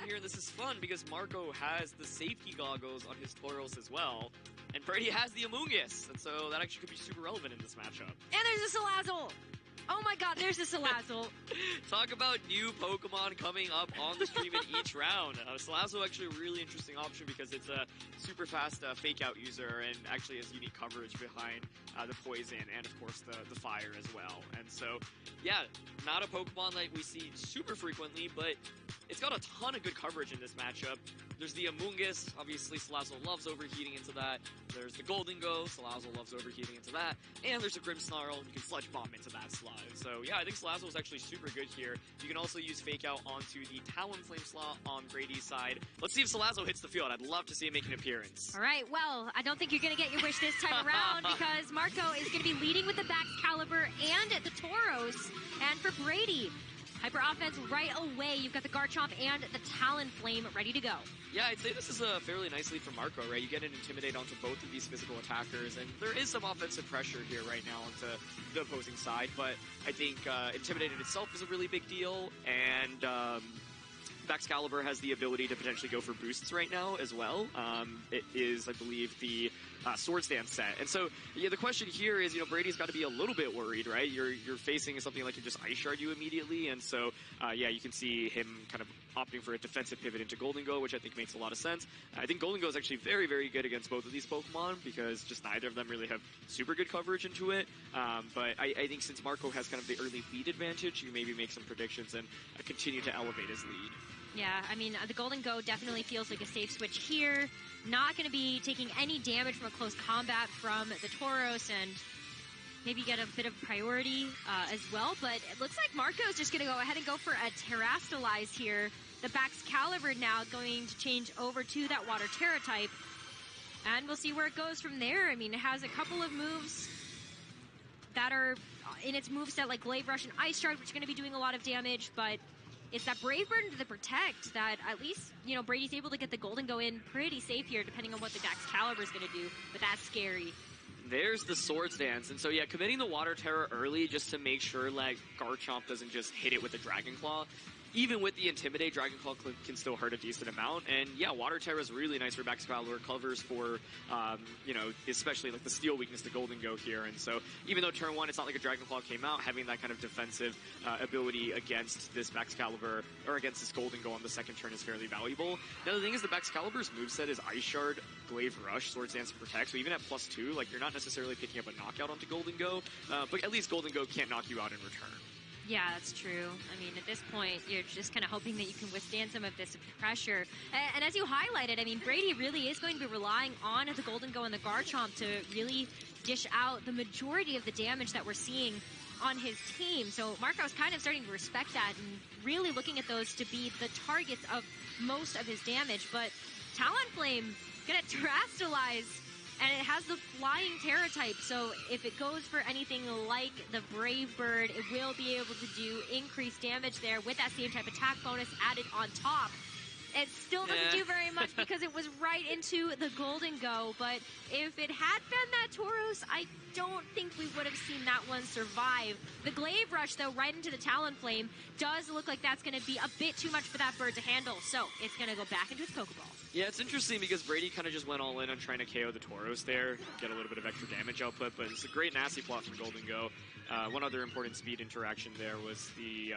here, and this is fun because Marco has the safety goggles on his Tauros as well, and Brady has the Amoonguss, and so that actually could be super relevant in this matchup. And there's a Salazzle! Oh my god, there's a Salazzle. Talk about new Pokemon coming up on the stream in each round. Salazzle actually a really interesting option because it's a super fast fake out user and actually has unique coverage behind the poison and of course the fire as well. And so, yeah, not a Pokemon that we see super frequently, but it's got a ton of good coverage in this matchup. There's the Amoonguss, obviously Salazzle loves overheating into that. There's the Golden Go, Salazzle loves overheating into that. And there's a Grimmsnarl, you can Sludge Bomb into that slot. So yeah, I think Salazzle is actually super good here. You can also use Fake Out onto the Talonflame slot on Brady's side. Let's see if Salazzle hits the field. I'd love to see him make an appearance. Alright, well, I don't think you're going to get your wish this time around because Marco is going to be leading with the Baxcalibur and the Tauros. And for Brady, Hyper Offense right away. You've got the Garchomp and the Talonflame ready to go. Yeah, I'd say this is a fairly nice lead for Marco, right? You get an Intimidate onto both of these physical attackers, and there is some offensive pressure here right now onto the opposing side, but I think Intimidate in itself is a really big deal, and Baxcalibur has the ability to potentially go for boosts right now as well. It is, I believe, the Swords Dance set. And so, yeah, the question here is, Brady's got to be a little bit worried, right? You're facing something like to just Ice Shard you immediately, and so, yeah, you can see him kind of opting for a defensive pivot into Golden Go, which I think makes a lot of sense. I think Golden Go is actually very, very good against both of these Pokemon because just neither of them really have super good coverage into it. But I think since Marco has kind of the early lead advantage, you maybe make some predictions and continue to elevate his lead. Yeah, I mean, the Golden Go definitely feels like a safe switch here. Not going to be taking any damage from a close combat from the Tauros and maybe get a bit of priority as well. But it looks like Marco is just going to go ahead and go for a Terrastalize here. The Baxcalibur now going to change over to that Water Terra type. And we'll see where it goes from there. I mean, it has a couple of moves that are in its moveset like Glaive Rush and Ice Shard, which are going to be doing a lot of damage, but it's that Brave Bird into the Protect that at least, Brady's able to get the Golden Go in pretty safe here, depending on what the Baxcalibur is going to do, but that's scary. There's the Swords Dance, and so yeah, committing the Water Terror early just to make sure like Garchomp doesn't just hit it with a Dragon Claw. Even with the Intimidate, Dragon Claw can still hurt a decent amount. And yeah, Water Terror is really nice for Baxcalibur. Covers for, especially like the Steel weakness, the Golden Go here. And so even though turn one, it's not like a Dragon Claw came out, having that kind of defensive ability against this Baxcalibur, or against this Golden Go on the second turn is fairly valuable. Now the thing is, the Baxcalibur's moveset is Ice Shard, Glaive Rush, Swords Dance, and Protect. So even at +2, like you're not necessarily picking up a knockout onto Golden Go, but at least Golden Go can't knock you out in return. Yeah, that's true. I mean, at this point, you're just kind of hoping that you can withstand some of this pressure. And as you highlighted, I mean, Brady really is going to be relying on the Golden Go and the Garchomp to really dish out the majority of the damage that we're seeing on his team. So Marco's kind of starting to respect that and really looking at those to be the targets of most of his damage. But Talonflame gonna Terrastalize, and it has the Flying Terra type, so if it goes for anything like the Brave Bird, it will be able to do increased damage there with that same type attack bonus added on top. It still doesn't do very much because it was right into the Golden Go, but if it had been that Tauros, I don't think we would have seen that one survive. The Glaive Rush, though, right into the Talonflame, does look like that's going to be a bit too much for that bird to handle, so it's going to go back into its Pokeball. Yeah, it's interesting because Brady kind of just went all in on trying to KO the Tauros there, get a little bit of extra damage output, but it's a great nasty plot from Golden Go. One other important speed interaction there was the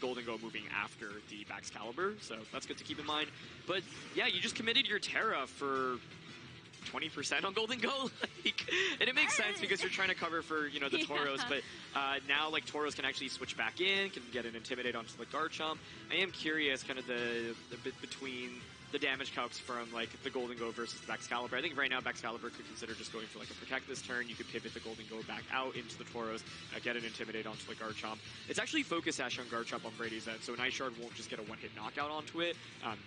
Golden Go moving after the Baxcalibur, so that's good to keep in mind. But yeah, you just committed your Terra for 20% on Golden Go, and it makes sense because you're trying to cover for, the Tauros, but now, like, Tauros can actually switch back in, can get an Intimidate onto the Garchomp. I am curious, kind of the bit between the damage calcs from, like, the Golden Go versus the Baxcalibur. I think right now Baxcalibur could consider just going for, like, a Protect this turn. You could pivot the Golden Go back out into the Tauros, get an Intimidate onto the Garchomp. It's actually Focus Sash on Garchomp on Brady's end, so an Ice Shard won't just get a one-hit knockout onto it.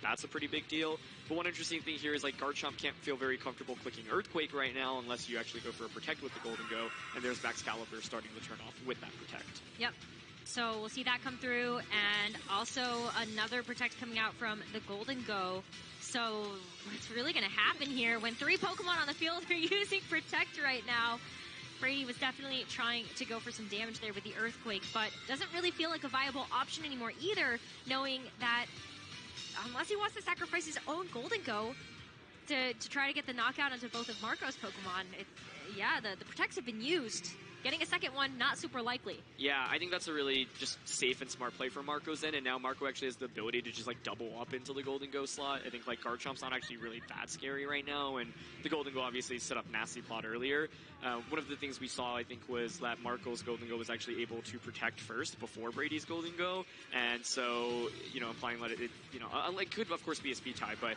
That's a pretty big deal. But one interesting thing here is, like, Garchomp can't feel very comfortable clicking Earthquake right now unless you actually go for a Protect with the Golden Go, and there's Baxcalibur starting to turn off with that Protect. Yep. So we'll see that come through, and also another Protect coming out from the Golden Go. So what's really going to happen here when 3 Pokemon on the field are using Protect right now? Brady was definitely trying to go for some damage there with the Earthquake, but doesn't really feel like a viable option anymore either, knowing that unless he wants to sacrifice his own Golden Go to try to get the knockout onto both of Marco's Pokemon, the protects have been used. Getting a second one, not super likely. Yeah, I think that's a really just safe and smart play for Marco's end, and now Marco actually has the ability to just like double up into the Golden Go slot. I think like Garchomp's not actually really that scary right now, and the Golden Go obviously set up Nasty Plot earlier. One of the things we saw, I think, was that Marco's Golden Go was actually able to protect first before Brady's Golden Go, and so, you know, implying that it could of course be a speed tie, but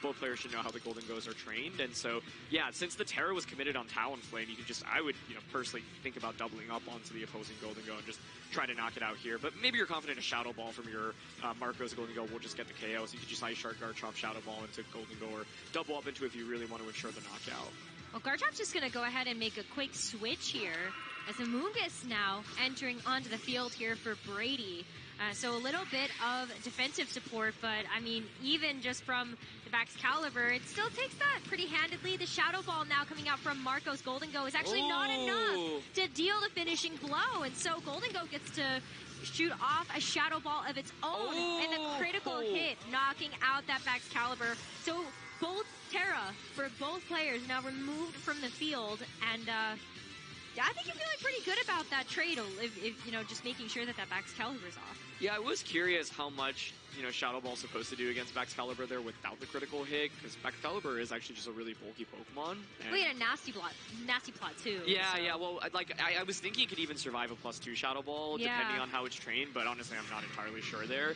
both players should know how the Golden Goes are trained, and so, yeah, since the Terra was committed on Talonflame, you could just, I would, you know, personally think about doubling up onto the opposing Golden Go and just trying to knock it out here. But maybe you're confident a Shadow Ball from your Marco's Golden Go will just get the KO, so you could just Ice Shard, Garchomp, Shadow Ball into Golden Go, or double up into if you really want to ensure the knockout. Well, Garchomp's just going to go ahead and make a quick switch here as Amoonguss now entering onto the field here for Brady. So a little bit of defensive support, but I mean, even just from the back's caliber, it still takes that pretty handedly. The Shadow Ball now coming out from Marco's Golden Go is actually not enough to deal the finishing blow, and so Golden Go gets to shoot off a Shadow Ball of its own, and the critical hit knocking out that back's caliber. So both Terra for both players now removed from the field, and I think you're feeling pretty good about that trade, if you know, just making sure that back's caliber is off. Yeah, I was curious how much, you know, Shadow Ball's supposed to do against Baxcalibur there without the critical hit, because Baxcalibur is actually just a really bulky Pokemon. We had a nasty plot too. Yeah, so. yeah. Well, I was thinking it could even survive a +2 Shadow Ball, depending on how it's trained, but honestly, I'm not entirely sure there.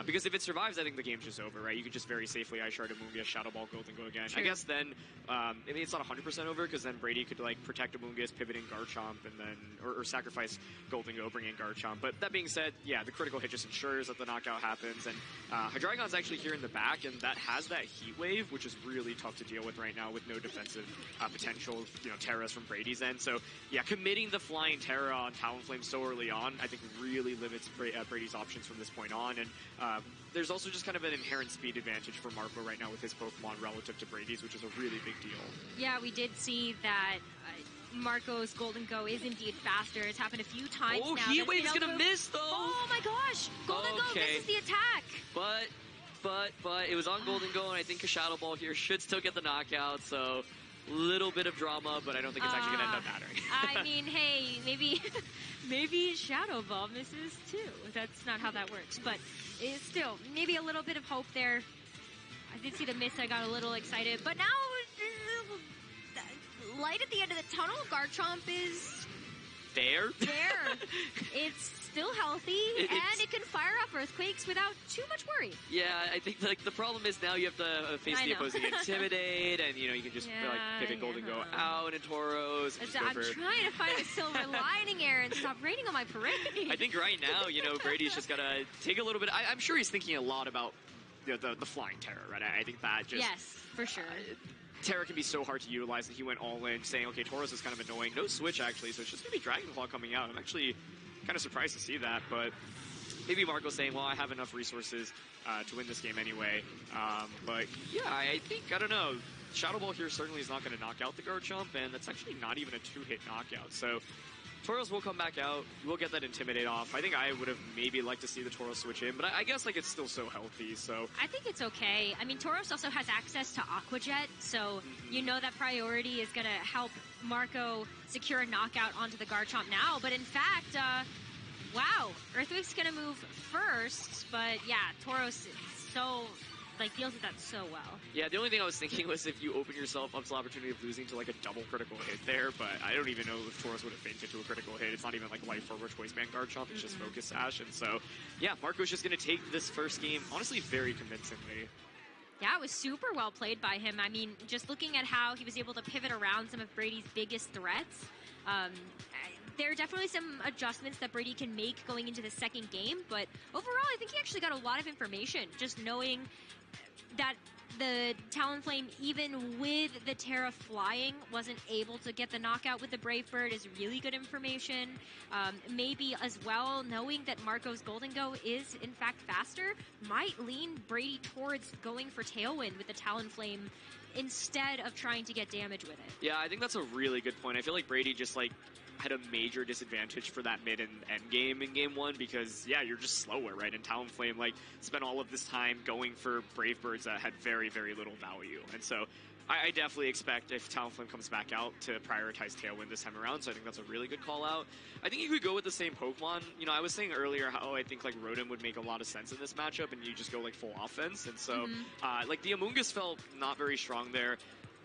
Because if it survives, I think the game's just over, right? You could just very safely Ice Shard Amoonguss, Shadow Ball, Golden Go again. True. I guess then, I mean, it's not 100% over, because then Brady could, like, protect Amoonguss, pivot in Garchomp, and then, or sacrifice Golden Go, bring in Garchomp. But that being said, yeah, the critical hit just ensures that the knockout happens, and Hydreigon's actually here in the back, and that has that Heat Wave, which is really tough to deal with right now with no defensive potential, you know, Terras from Brady's end. So, yeah, committing the Flying Terra on Talonflame so early on, I think really limits Brady's options from this point on, and there's also just kind of an inherent speed advantage for Marco right now with his Pokemon relative to Brady's, which is a really big deal. Yeah, we did see that Marco's Golden Go is indeed faster. It's happened a few times now. Oh, Heat Wave's gonna miss, though! Oh my gosh! Golden Go misses the attack! But it was on Golden Go, and I think a Shadow Ball here should still get the knockout, so little bit of drama, but I don't think it's actually gonna end up mattering. I mean, hey, maybe Shadow Ball misses too. That's not how that works, but it's still maybe a little bit of hope there. I did see the miss, I got a little excited, but now light at the end of the tunnel. Garchomp is there. It's still healthy, and it can fire off Earthquakes without too much worry. Yeah, I think like the problem is now you have to face the opposing Intimidate, and you know you can just like pivot Golden Go out into Tauros. I'm trying to find a silver lining, Aaron. Stop raining on my parade. I think right now, you know, Brady's just gotta take a little bit. I'm sure he's thinking a lot about, you know, the Flying Terra, right? I think that just for sure. Terra can be so hard to utilize that he went all in, saying, okay, Tauros is kind of annoying. No switch, actually, so it's just going to be Dragon Claw coming out. I'm actually kind of surprised to see that, but maybe Marco's saying, well, I have enough resources to win this game anyway. But yeah, I think, I don't know, Shadow Ball here certainly is not going to knock out the Garchomp, and that's actually not even a 2-hit knockout. So Tauros will come back out. We'll get that Intimidate off. I think I would have maybe liked to see the Tauros switch in, but I guess like it's still so healthy, so. I think it's okay. I mean, Tauros also has access to Aqua Jet, so you know that priority is going to help Marco secure a knockout onto the Garchomp now. But in fact, wow, Earthquake's going to move first, but yeah, Tauros is so like deals with that so well. Yeah, the only thing I was thinking was if you open yourself up to the opportunity of losing to like a double critical hit there, but I don't even know if Tauros would have fainted to a critical hit. It's not even like Life Orb or Choice Band Garchomp, it's just Focus Sash, and so yeah, Marco's just going to take this first game, honestly, very convincingly. Yeah, it was super well played by him. I mean, just looking at how he was able to pivot around some of Brady's biggest threats, there are definitely some adjustments that Brady can make going into the second game, but overall, I think he actually got a lot of information, just knowing that the Talonflame, even with the Terra flying, wasn't able to get the knockout with the Brave Bird is really good information. Maybe as well, knowing that Marco's Golden Go is in fact faster, might lean Brady towards going for Tailwind with the Talonflame instead of trying to get damage with it. Yeah, I think that's a really good point. I feel like Brady just like had a major disadvantage for that mid and end game in game 1 because, yeah, you're just slower, right? And Talonflame, like, spent all of this time going for Brave Birds that had very, very little value. And so I definitely expect if Talonflame comes back out to prioritize Tailwind this time around, so I think that's a really good call out. I think you could go with the same Pokemon. You know, I was saying earlier how I think, like, Rotom would make a lot of sense in this matchup, and you just go, like, full offense. And so, like, the Amoonguss felt not very strong there.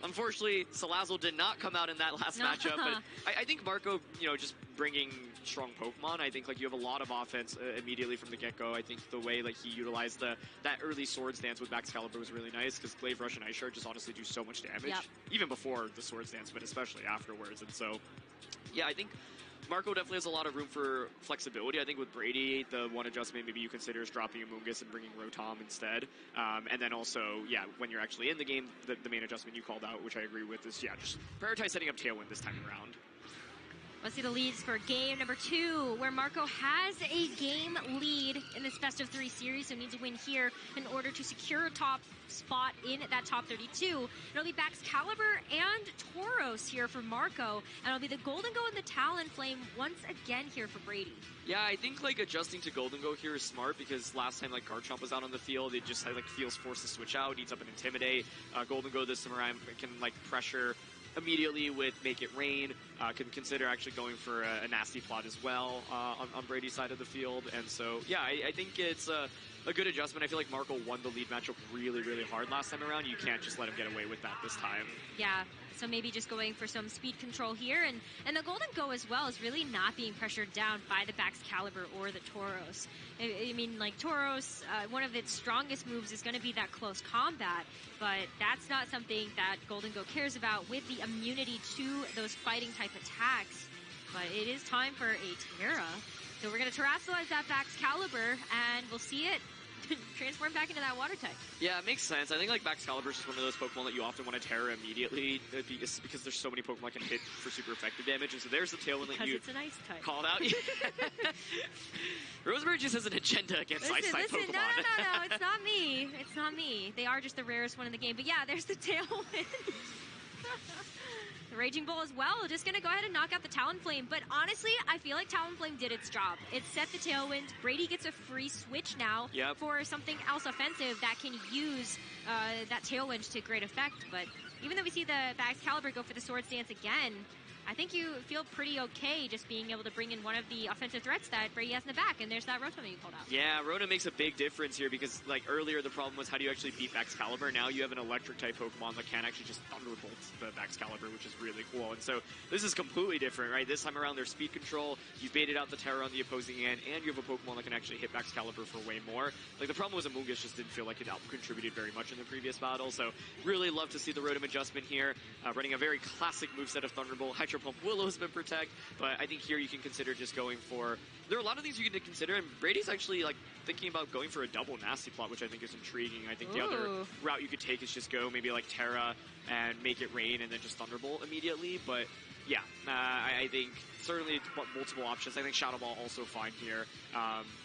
Unfortunately, Salazzle did not come out in that last matchup, but I think Marco, you know, just bringing strong Pokemon, I think, like, you have a lot of offense immediately from the get-go. I think the way, like, he utilized that early Swords Dance with Excalibur was really nice, because Glaive Rush and Ice Shard just honestly do so much damage, even before the Swords Dance, but especially afterwards. And so, yeah, I think Marco definitely has a lot of room for flexibility. I think with Brady, the one adjustment maybe you consider is dropping Amoonguss and bringing Rotom instead. And then also, yeah, when you're actually in the game, the main adjustment you called out, which I agree with, is, yeah, just prioritize setting up Tailwind this time around. Let's see the leads for game number 2, where Marco has a game lead in this best of 3 series, so needs to win here in order to secure a top spot in that top 32. It'll be Excalibur and Tauros here for Marco, and it'll be the Golden Go and the Talonflame once again here for Brady. Yeah, I think, like, adjusting to Golden Go here is smart, because last time, like, Garchomp was out on the field, it just, like, feels forced to switch out, eats up an Intimidate. Golden Go this time around can, like, pressure immediately with Make It Rain, can consider actually going for a nasty plot as well on Brady's side of the field. And so, yeah, I think it's a good adjustment. I feel like Marco won the lead matchup really, really hard last time around. You can't just let him get away with that this time. Yeah, so maybe just going for some speed control here. And the Golden Go as well is really not being pressured down by the Excalibur or the Tauros. I mean, like, Tauros, one of its strongest moves is going to be that close combat, but that's not something that Golden Go cares about with the immunity to those fighting type attacks. But it is time for a Terra. So we're going to terrestrialize that Excalibur, and we'll see it transform back into that water type. Yeah, it makes sense. I think, like, Excalibur is just one of those Pokemon that you often want to Terra immediately because there's so many Pokemon that can hit for super effective damage. And so there's the Tailwind that you it's an ice type. Called out. Rosemary just has an agenda against ice type Pokemon. No, it's not me. It's not me. They are just the rarest one in the game. But yeah, there's the Tailwind. The Raging Bull as well, just going to go ahead and knock out the Talonflame. But honestly, I feel like Talonflame did its job. It set the Tailwind. Brady gets a free switch now for something else offensive that can use that Tailwind to great effect. But even though we see the Excalibur go for the Swords Dance again, I think you feel pretty okay just being able to bring in one of the offensive threats that Brady has in the back, and there's that Rotom that you called out. Yeah, Rotom makes a big difference here because, like, earlier the problem was how do you actually beat Excalibur. Now you have an electric-type Pokemon that can actually just Thunderbolt the Excalibur, which is really cool. And so this is completely different, right? This time around, there's speed control. You've baited out the Terra on the opposing end, and you have a Pokemon that can actually hit Excalibur for way more. Like, the problem was Amoonguss just didn't feel like it contributed very much in the previous battle, so really love to see the Rotom adjustment here. Running a very classic moveset of Thunderbolt. Hydro Pump will has been protect, but I think here you can consider just going for, there are a lot of things you can consider, and Brady's actually, like, thinking about going for a double nasty plot, which I think is intriguing. I think the other route you could take is just go maybe like Terra and Make It Rain and then just Thunderbolt immediately, but yeah, I think certainly multiple options. I think Shadow Ball also fine here.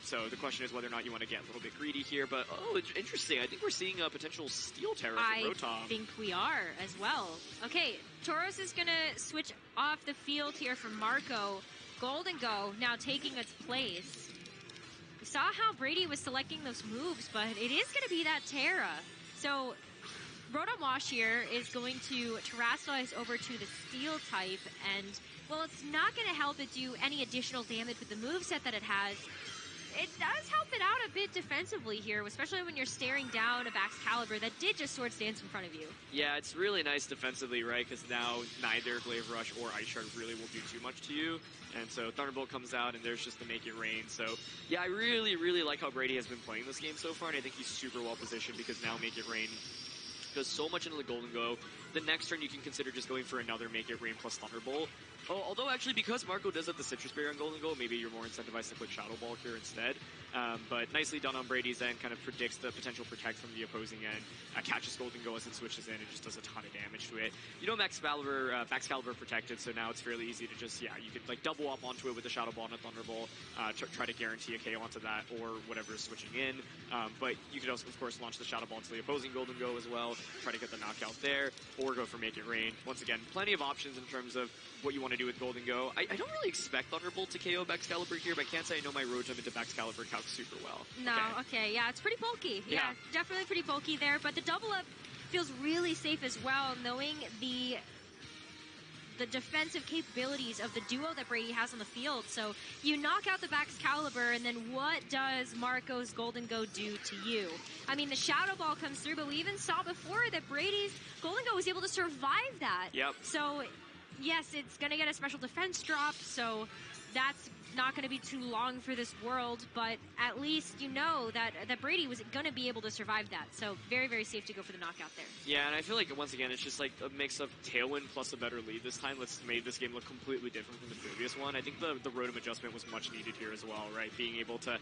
So the question is whether or not you want to get a little bit greedy here, but it's interesting. I think we're seeing a potential Steel Terra from Rotom. I think we are as well. Okay, Tauros is going to switch off the field here for Marco. Golden Go now taking its place. We saw how Brady was selecting those moves, but it is going to be that Terra. So Rotom Wash here is going to terrestrialize over to the Steel type, and, well, it's not going to help it do any additional damage with the moveset that it has. It does help it out a bit defensively here, especially when you're staring down a Excalibur that did just Swords Dance in front of you. Yeah, it's really nice defensively, right? Because now neither Glaive Rush or Ice Shard really will do too much to you. And so Thunderbolt comes out, and there's just the Make It Rain. So, yeah, I really, really like how Brady has been playing this game so far, and I think he's super well positioned because now Make It Rain does so much into the Golden Go. The next turn you can consider just going for another Make It Rain plus Thunderbolt. Although actually because Marco does have the Citrus Berry on Golden Go, maybe you're more incentivized to put Shadow Ball here instead. But nicely done on Brady's end, kind of predicts the potential protect from the opposing end, catches Golden Go as it switches in and just does a ton of damage to it. You know Excalibur protected, so now it's fairly easy to just, you could like double up onto it with a Shadow Ball and a Thunderbolt, try to guarantee a KO onto that or whatever is switching in. But you could also, of course, launch the Shadow Ball into the opposing Golden Go as well, try to get the knockout there, or go for Make It Rain. Once again, plenty of options in terms of what you want to do with Golden Go. I don't really expect Thunderbolt to KO Baxcalibur here, but I can't say I know my Rotom into Baxcalibur calc super well. No, okay, yeah, it's pretty bulky. Yeah, definitely pretty bulky there, but the double up feels really safe as well, knowing the defensive capabilities of the duo that Brady has on the field. So you knock out the Baxcalibur, and then what does Marco's Golden Go do to you? I mean, the Shadow Ball comes through, but we even saw before that Brady's Golden Go was able to survive that. Yep. So, yes, it's going to get a special defense drop, so that's not going to be too long for this world, but at least you know that Brady was going to be able to survive that. So very, very safe to go for the knockout there. Yeah, and I feel like, once again, it's just like a mix of Tailwind plus a better lead this time that's made this game look completely different from the previous one. I think the Rotom adjustment was much needed here as well, right? Being able to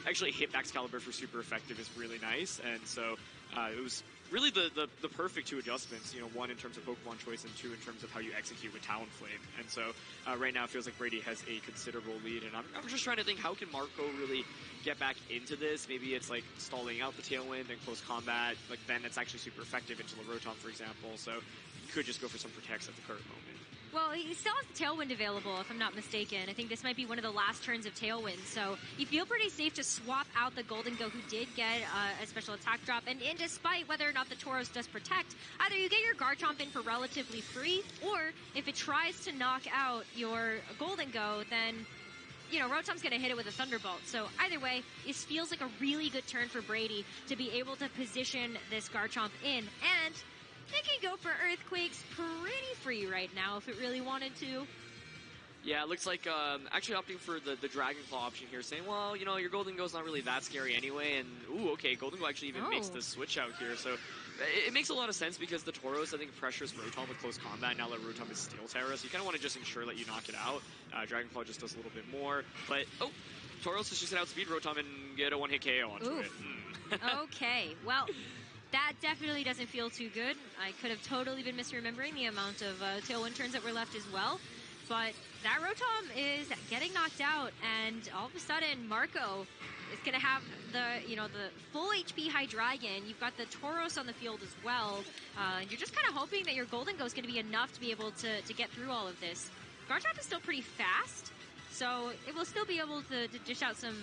actually hit Baxcalibur for super effective is really nice, and so it was really the perfect two adjustments, one in terms of Pokemon choice and two in terms of how you execute with Talonflame. And so right now it feels like Brady has a considerable lead, and I'm just trying to think, how can Marco really get back into this? Maybe it's like stalling out the Tailwind and close combat, like then it's actually super effective into the Rotom, for example, so you could just go for some protects at the current moment. Well, he still has the Tailwind available, if I'm not mistaken. I think this might be one of the last turns of Tailwind, so you feel pretty safe to swap out the Golden Go, who did get a special attack drop, and despite whether or not the Tauros does protect, either you get your Garchomp in for relatively free, or if it tries to knock out your Golden Go, then Rotom's going to hit it with a Thunderbolt. So either way, it feels like a really good turn for Brady to be able to position this Garchomp in, and it can go for Earthquakes pretty free right now if it really wanted to. Yeah, it looks like actually opting for the Dragon Claw option here, saying, well, your Golden Go's not really that scary anyway, and ooh, okay, Golden Go actually even makes the switch out here, so it makes a lot of sense because the Tauros, I think, pressures Rotom with close combat now that Rotom is Steel Terra, so you kind of want to just ensure that you knock it out. Dragon Claw just does a little bit more, but, Tauros is just going to outspeed Rotom and get a one-hit KO onto it. Okay, well, that definitely doesn't feel too good. I could have totally been misremembering the amount of Tailwind turns that were left as well. But that Rotom is getting knocked out, and all of a sudden, Marco is going to have the full HP Hydreigon. You've got the Tauros on the field as well. You're just kind of hoping that your Golden Go is going to be enough to be able to get through all of this. Garchomp is still pretty fast, so it will still be able to dish out some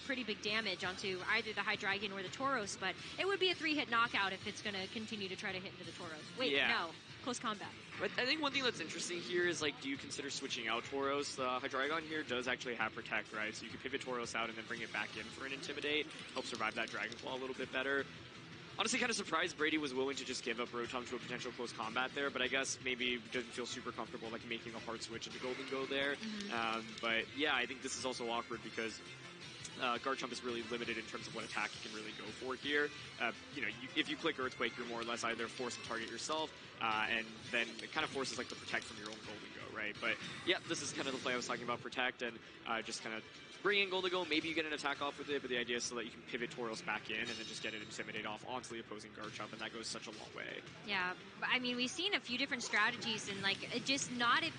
pretty big damage onto either the Hydreigon or the Tauros, but it would be a 3-hit knockout if it's going to continue to try to hit into the Tauros. Wait, no. Close combat. But I think one thing that's interesting here is, do you consider switching out Tauros? Hydreigon here does actually have Protect, right? So you can pivot Tauros out and then bring it back in for an Intimidate, help survive that Dragon Claw a little bit better. Honestly, kind of surprised Brady was willing to just give up Rotom to a potential close combat there, but I guess maybe doesn't feel super comfortable making a hard switch into Golden Go there. But yeah, I think this is also awkward because Garchomp is really limited in terms of what attack you can really go for here. If you click Earthquake, you're more or less either forced to target yourself, and then it kind of forces the Protect from your own Golden Go, right? But yeah, this is kind of the play I was talking about, Protect, and just kind of bring in Golden Go. Maybe you get an attack off with it, but the idea is so that you can pivot Tauros back in and then just get an Intimidate off onto the opposing Garchomp, and that goes such a long way. Yeah, I mean, we've seen a few different strategies, and it just not it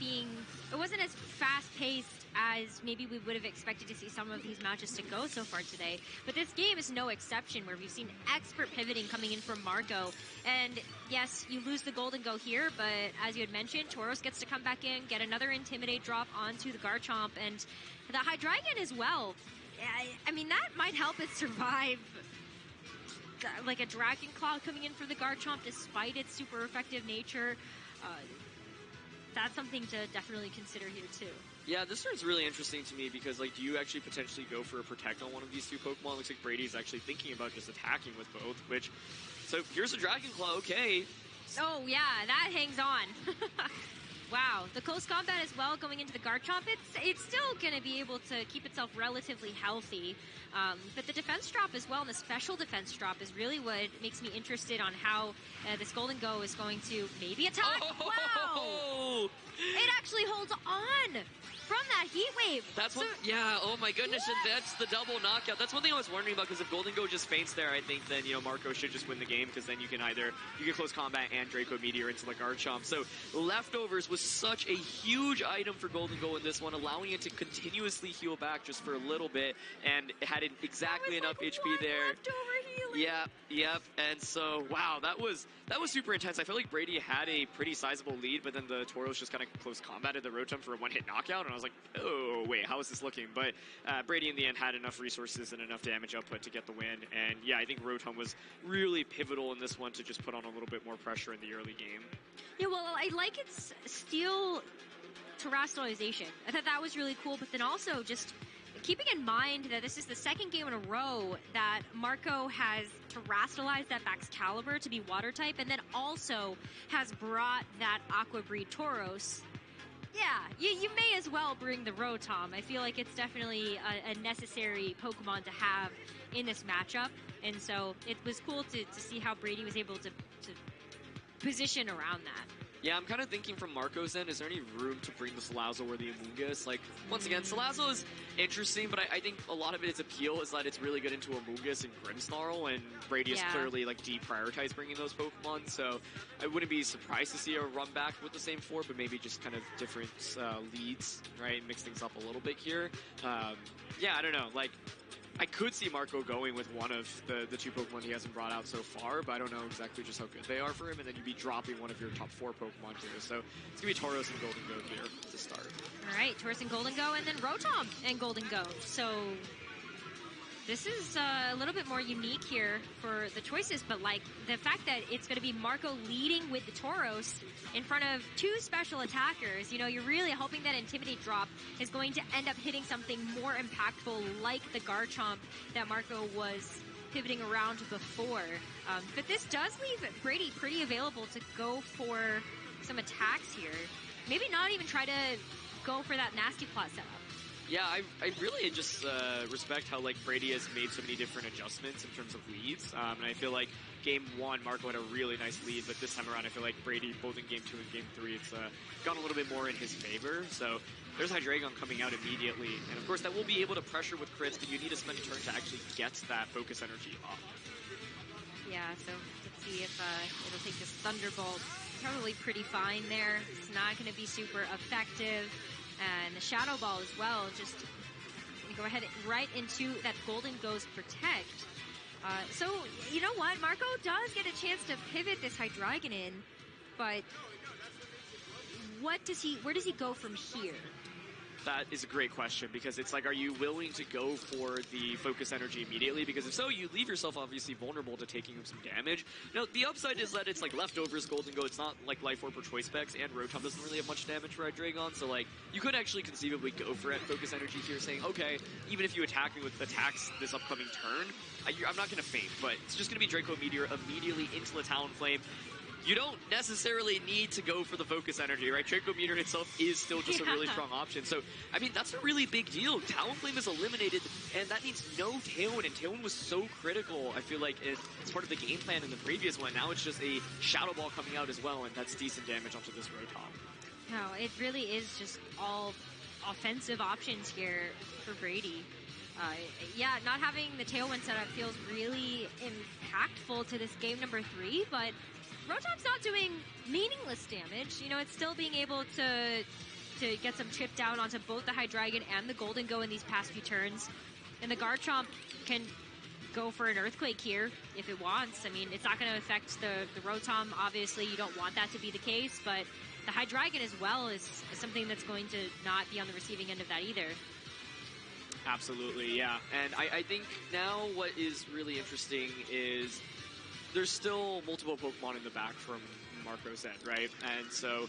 wasn't as fast-paced as maybe we would have expected to see some of these matches to go so far today. But this game is no exception, where we've seen expert pivoting coming in from Marco. And yes, you lose the Golden Go here, but as you had mentioned, Tauros gets to come back in, get another Intimidate drop onto the Garchomp, and the Hydreigon as well. I mean, that might help it survive a Dragon Claw coming in for the Garchomp despite its super effective nature. That's something to definitely consider here too. Yeah, this turn's really interesting to me because, do you actually potentially go for a Protect on one of these two Pokemon? Looks like Brady's actually thinking about just attacking with both, so here's a Dragon Claw, okay. Oh, yeah, that hangs on. Wow, the close combat as well going into the Garchomp, it's still going to be able to keep itself relatively healthy. But the defense drop as well, and the special defense drop is really what makes me interested on how this Golden Go is going to maybe attack. Oh! Wow! It actually holds on from that Heat Wave. That's what, yeah, oh my goodness, and that's the double knockout. That's one thing I was wondering about, because if Golden Go just faints there, I think then, Marco should just win the game, because then you can close combat and Draco Meteor into the Garchomp. So Leftovers was such a huge item for Golden Go in this one, allowing it to continuously heal back just for a little bit, and it had exactly enough HP there. Left over Yep. And so, wow, that was super intense. I felt like Brady had a pretty sizable lead, but then the Toros just kind of close combated the Rotom for a one-hit knockout, and I was like, oh, wait, how is this looking? But Brady, in the end, had enough resources and enough damage output to get the win. And, yeah, I think Rotom was really pivotal in this one to just put on a little bit more pressure in the early game. Yeah, well, I like its steel terrestrialization. I thought that was really cool, but then also just keeping in mind that this is the second game in a row that Marco has terrestrialized that Baxcalibur to be water type, and then also has brought that Aqua Breed Tauros. Yeah, you may as well bring the Rotom. I feel like it's definitely a necessary Pokemon to have in this matchup, and so it was cool to see how Brady was able to position around that. Yeah, I'm kind of thinking from Marco's end, is there any room to bring the Salazzle or the Amoonguss? Like, once again, Salazzle is interesting, but I think a lot of its appeal is that it's really good into Amoonguss and Grimmsnarl, and Brady has clearly, like, deprioritized bringing those Pokemon, so I wouldn't be surprised to see a run back with the same four, but maybe just kind of different leads, right? Mix things up a little bit here. Yeah, I don't know, like, I could see Marco going with one of the two Pokemon he hasn't brought out so far, but I don't know exactly just how good they are for him, and then you'd be dropping one of your top 4 Pokemon here. So it's going to be Tauros and Golden Go here to start. All right, Tauros and Golden Go, and then Rotom and Golden Go. So this is a little bit more unique here for the choices, but like the fact that it's going to be Marco leading with the Tauros in front of 2 special attackers, you know, you're really hoping that Intimidate drop is going to end up hitting something more impactful like the Garchomp that Marco was pivoting around before. But this does leave Brady pretty available to go for some attacks here. Maybe not even try to go for that Nasty Plot setup. Yeah, I really just respect how, like, Brady has made so many different adjustments in terms of leads. And I feel like Game 1, Marco had a really nice lead, but this time around I feel like Brady, both in Game 2 and Game 3, it's gone a little bit more in his favor. So there's Hydreigon coming out immediately. And, of course, that will be able to pressure with crits, but you need to spend a turn to actually get that focus energy up. Yeah, so let's see if it'll take this Thunderbolt. Probably pretty fine there. It's not going to be super effective. And the Shadow Ball as well, just go ahead right into that Golden Ghost Protect. So, you know what? Marco does get a chance to pivot this Hydreigon in, but where does he go from here? That is a great question, because it's like, are you willing to go for the focus energy immediately? Because if so, you leave yourself obviously vulnerable to taking some damage. Now, the upside is that it's like leftovers Golden Go. It's not like Life Orb or Choice Specs, and Rotom doesn't really have much damage for Hydreigon, so like, you could actually conceivably go for it, focus energy here, saying, okay, even if you attack me with attacks this upcoming turn, I'm not going to faint, but it's just going to be Draco Meteor immediately into the Talonflame. You don't necessarily need to go for the focus energy, right? Draco Meteor itself is still just a really strong option. So, I mean, that's a really big deal. Talonflame is eliminated, and that means no Tailwind, and Tailwind was so critical, I feel like, it's part of the game plan in the previous one. Now it's just a Shadow Ball coming out as well, and that's decent damage onto this Rotom. No, it really is just all offensive options here for Brady. Yeah, not having the Tailwind setup feels really impactful to this game number 3, but Rotom's not doing meaningless damage. You know, it's still being able to get some chip down onto both the Hydreigon and the Golden Go in these past few turns. And the Garchomp can go for an Earthquake here if it wants. I mean, it's not going to affect the Rotom. Obviously, you don't want that to be the case, but the Hydreigon as well is something that's going to not be on the receiving end of that either. Absolutely, yeah. And I think now what is really interesting is there's still multiple Pokemon in the back from Marco's end, right? And so,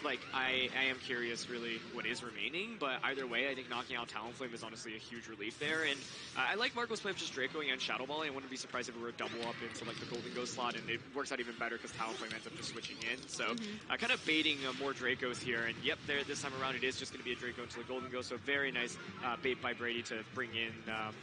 like, I am curious really what is remaining, but either way, I think knocking out Talonflame is honestly a huge relief there. And I like Marco's play of just Dracoing and Shadow Balling. I wouldn't be surprised if it were a double up into, like, the Golden Ghost slot, and it works out even better because Talonflame ends up just switching in. So, kind of baiting more Dracos here, and yep, this time around it is just going to be a Draco into the Golden Ghost, so very nice bait by Brady to bring in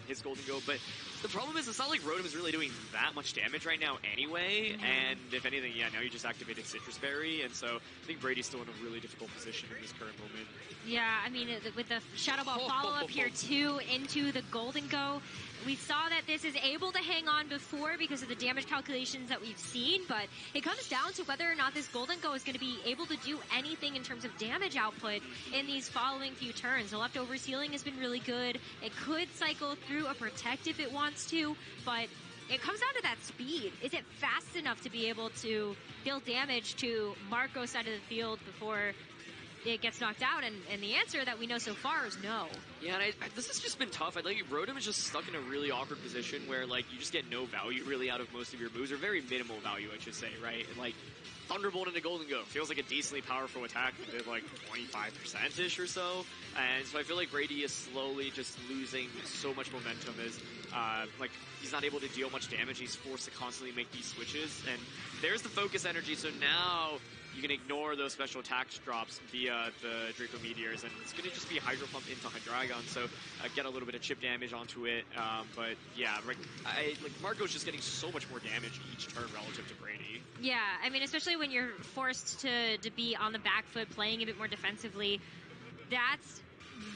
his Golden Go. But the problem is, it's not like Rotom is really doing that much damage right now anyway, and if anything, yeah, now you just activated Citrus Berry, and so I think Brady's still in a really difficult position in this current moment. Yeah, I mean, with the Shadow Ball follow-up here, too, into the Golden Go, we saw that this is able to hang on before because of the damage calculations that we've seen, but it comes down to whether or not this Golden Go is going to be able to do anything in terms of damage output in these following few turns. The leftovers healing has been really good. It could cycle through a Protect if it wants to, but it comes down to that speed. Is it fast enough to be able to deal damage to Marco's side of the field before it gets knocked out? And the answer that we know so far is no. Yeah, and this has just been tough. Rotom is just stuck in a really awkward position where, like, you just get no value really out of most of your moves, or very minimal value, I should say, right? And, like, Thunderbolt into Golden Go feels like a decently powerful attack. They did like 25%-ish or so. And so I feel like Brady is slowly just losing so much momentum as, like, he's not able to deal much damage. He's forced to constantly make these switches. And there's the focus energy. So now you can ignore those special attack drops via the Draco Meteors, and it's going to just be Hydro Pump into Hydreigon, so get a little bit of chip damage onto it. But yeah, like Marco's just getting so much more damage each turn relative to Brady. Yeah, I mean, especially when you're forced to be on the back foot, playing a bit more defensively, that's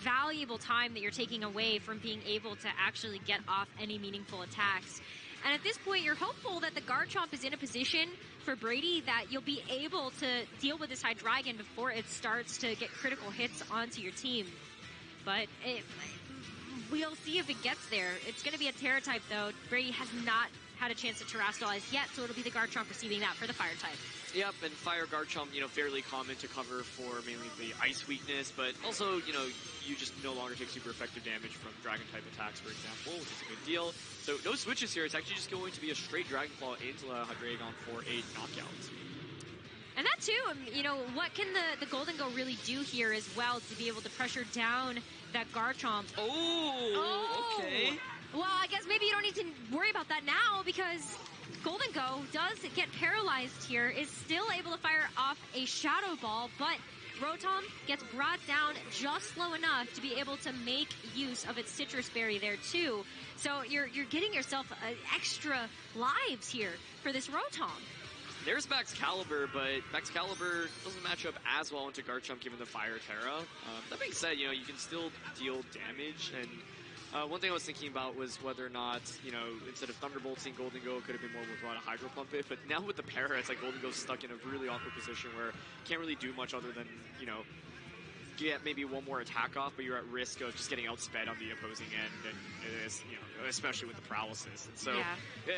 valuable time that you're taking away from being able to actually get off any meaningful attacks. And at this point, you're hopeful that the Garchomp is in a position for Brady that you'll be able to deal with this Hydreigon before it starts to get critical hits onto your team. But we'll see if it gets there. It's going to be a Terra type, though. Brady has not had a chance to Terrastallize yet, so it'll be the Garchomp receiving that for the Fire type. Yep, and Fire Garchomp, fairly common to cover for mainly the Ice weakness, but also, you just no longer take super effective damage from Dragon-type attacks, for example, which is a good deal. So no switches here. It's actually just going to be a straight Dragon Claw into Hydreigon for a knockout. And that too, what can the Golden Go really do here as well to be able to pressure down that Garchomp? Oh, okay. Well, I guess maybe you don't need to worry about that now, because Golden Go does get paralyzed here, is still able to fire off a Shadow Ball, but Rotom gets brought down just low enough to be able to make use of its Citrus Berry there too. So you're getting yourself extra lives here for this Rotom. There's Baxcalibur, but Baxcalibur doesn't match up as well into Garchomp given the Fire Terra. That being said, you can still deal damage, and one thing I was thinking about was whether or not, instead of Thunderbolting Golden Go, it could have been more worthwhile to Hydro Pump it. But now with the Para, it's like Golden Go's stuck in a really awkward position where can't really do much other than, get maybe one more attack off, but you're at risk of just getting outsped on the opposing end, and especially with the paralysis. And so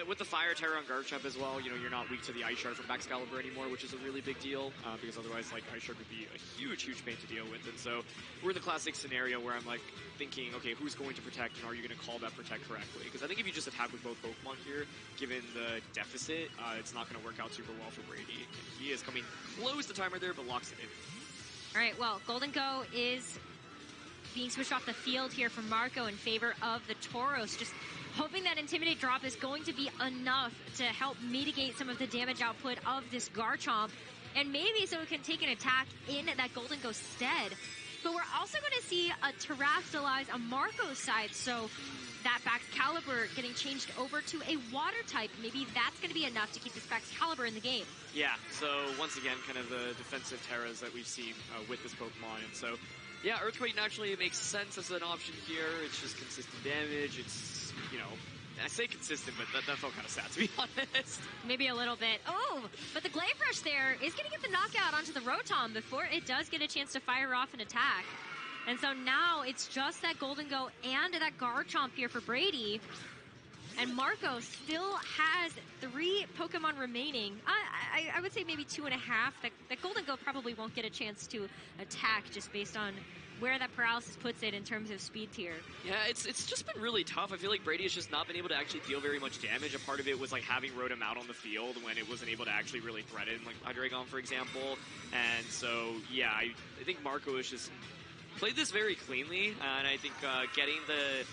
with the Fire Terra on Garchomp as well, you're not weak to the Ice Shard from Baxcalibur anymore, which is a really big deal, because otherwise, like, Ice Shard would be a huge, huge pain to deal with. And so we're in the classic scenario where I'm like thinking, okay, who's going to protect, and are you going to call that protect correctly? Because I think if you just attack with both Pokemon here, given the deficit, it's not going to work out super well for Brady. He is coming close to timer there, but locks it in. All right, well, Golden Go is being switched off the field here from Marco in favor of the Tauros. Just hoping that Intimidate drop is going to be enough to help mitigate some of the damage output of this Garchomp, and maybe so it can take an attack in that Golden Go stead. But we're also going to see a Terrastallize on Marco's side, so that Baxcalibur getting changed over to a Water type. Maybe that's going to be enough to keep this Baxcalibur in the game. Yeah, so once again, kind of the defensive Terras that we've seen with this Pokemon. And so, yeah, Earthquake naturally makes sense as an option here. It's just consistent damage. It's, I say consistent, but that felt kind of sad, to be honest. Maybe a little bit. Oh, but the Glaive Rush there is going to get the knockout onto the Rotom before it does get a chance to fire off an attack. And so now it's just that Golden Go and that Garchomp here for Brady. And Marco still has 3 Pokemon remaining. I would say maybe 2.5. That Golden Go probably won't get a chance to attack just based on where that paralysis puts it in terms of speed tier. Yeah, it's just been really tough. I feel like Brady has just not been able to actually deal very much damage. A part of it was like having Rotom out on the field when it wasn't able to actually really threaten, like Hydreigon, for example. And so, yeah, I think Marco has just played this very cleanly, and I think getting the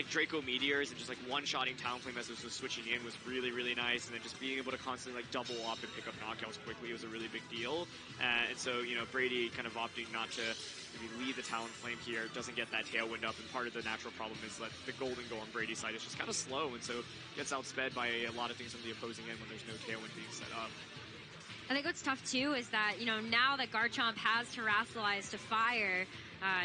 Draco Meteors and just one-shotting Talonflame as it was switching in was really, really nice, and then just being able to constantly double up and pick up knockouts quickly was a really big deal. And so, Brady kind of opting not to maybe lead the Talonflame here, doesn't get that Tailwind up, and part of the natural problem is that the Golden Go on Brady's side is just kind of slow, and so gets outsped by a lot of things from the opposing end when there's no Tailwind being set up. I think what's tough too is that, now that Garchomp has Terrastallize to fire,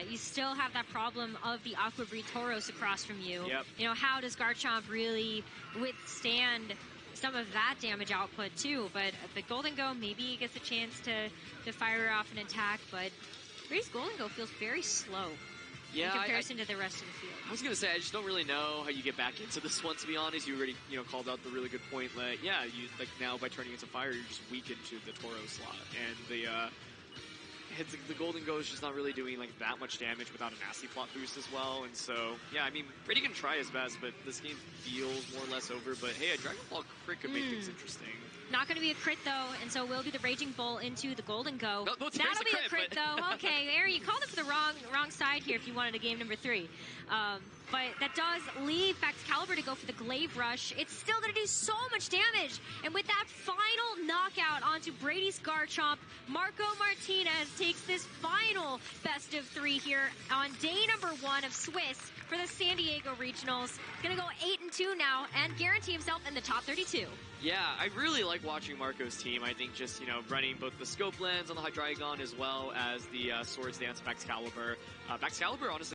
you still have that problem of the Aqua Breed Tauros across from you. Yep. How does Garchomp really withstand some of that damage output too? But the Golden Go maybe gets a chance to fire off an attack, but Brady's Golden Go feels very slow. Yeah, in comparison to the rest of the field. I was going to say, I just don't really know how you get back into this one, to be honest. You already, called out the really good point that, yeah, now by turning into fire, you're just weak into the Toro slot. And the Golden Go is just not really doing, that much damage without a nasty plot boost as well. And so, yeah, I mean, Brady can try his best, but this game feels more or less over. But, hey, a Dragon Ball crit could make things interesting. Not going to be a crit, though, and so we'll be the Raging Bull into the Golden Go. No, that'll be a crit, though. Okay, Aaron, you called it for the wrong side here if you wanted a game number 3. But that does leave Excalibur to go for the Glaive Rush. It's still going to do so much damage. And with that final knockout onto Brady's Garchomp, Marco Martinez takes this final best of 3 here on day number 1 of Swiss for the San Diego Regionals. Going to go 8-2 now and guarantee himself in the top 32. Yeah, I really like watching Marco's team. I think just, running both the Scope Lens on the Hydreigon as well as the Swords Dance of Excalibur. Excalibur, honestly,